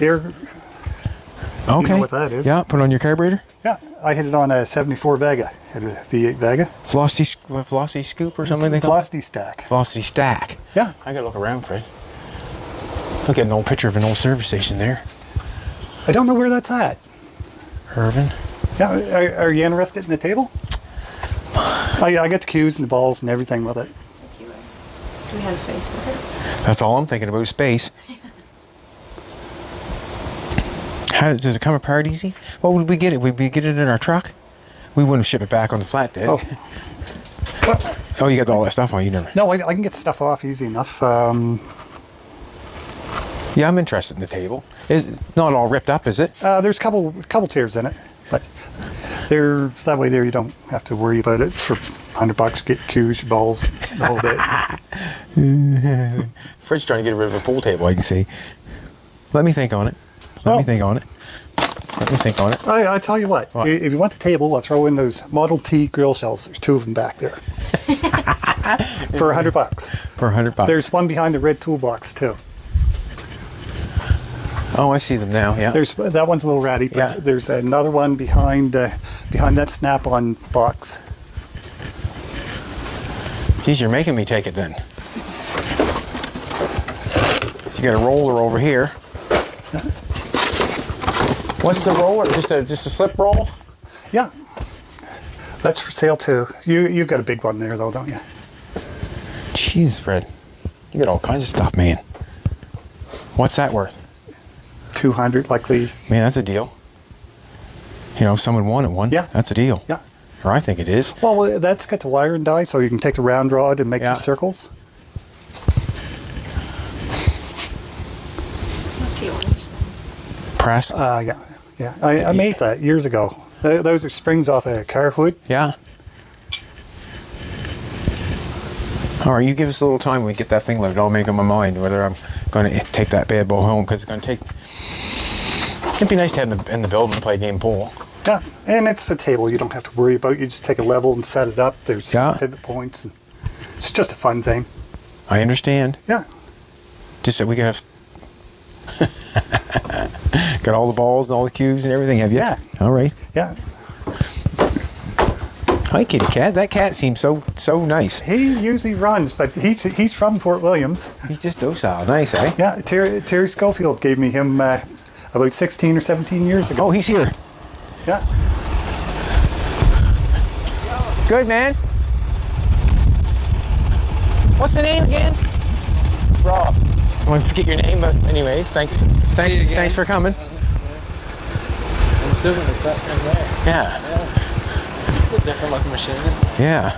Air. Okay. You know what that is? Yeah, put on your carburetor. Yeah, I hit it on a 74 Vega. Had a V8 Vega. Velocity scoop or something they call it? Velocity stack. Velocity stack. Yeah. I gotta look around, Fred. Look at an old picture of an old service station there. I don't know where that's at. Irvin. Yeah, are you interested in the table? I got the cues and the balls and everything with it. If you are. Do we have space for her? That's all I'm thinking about, space. How does it come apart easy? What would we get it? Would we get it in our truck? We wouldn't ship it back on the flat, did? Oh. Oh, you got all that stuff on you, never. No, I can get stuff off easy enough. Yeah, I'm interested in the table. Is it not all ripped up, is it? There's a couple tears in it, but they're that way. There, you don't have to worry about it. For $100, get cues, balls, the whole bit. Fred's trying to get rid of a pool table, I can see. Let me think on it. Let me think on it. I tell you what, What? if you want the table, I'll throw in those Model T grill shelves. There's 2 of them back there. For $100. For $100. There's one behind the red toolbox too. Oh, I see them now, yeah. There's that one's a little ratty, but Yeah. there's another one behind that snap-on box. Geez, you're making me take it then. You got a roller over here. What's the roller? Just a slip roll? Yeah, that's for sale too. You've got a big one there though, don't you? Jeez, Fred. You got all kinds of stuff, man. What's that worth? 200 likely. Man, that's a deal. You know, if someone wanted one, Yeah. that's a deal. Yeah. Or I think it is. Well, that's got the wire and die, so you can take the round rod and make Yeah. the circles. What's the orange thing? Press. Yeah. I made that years ago. Those are springs off a car hood. Yeah. All right, you give us a little time when we get that thing loaded. I'll make up my mind whether I'm going to take that bad boy home, because it's going to take. It'd be nice to have in the building and play a game pool. Yeah, and it's a table you don't have to worry about. You just take a level and set it up. There's pivot points, and it's just a fun thing. I understand. Yeah. Just that we can have. Got all the balls and all the cues and everything, have you? Yeah. All right. Yeah. Hi, kitty cat. That cat seems so nice. He usually runs, but he's from Fort Williams. He's just docile. Nice, eh? Yeah, Terry Schofield gave me him about 16 or 17 years ago. Oh, he's here. Yeah. Good, man. What's the name again? Rob. I want to forget your name, but anyways, thanks for coming. I'm assuming it's that thing there. Yeah. It's a different looking machine. Yeah.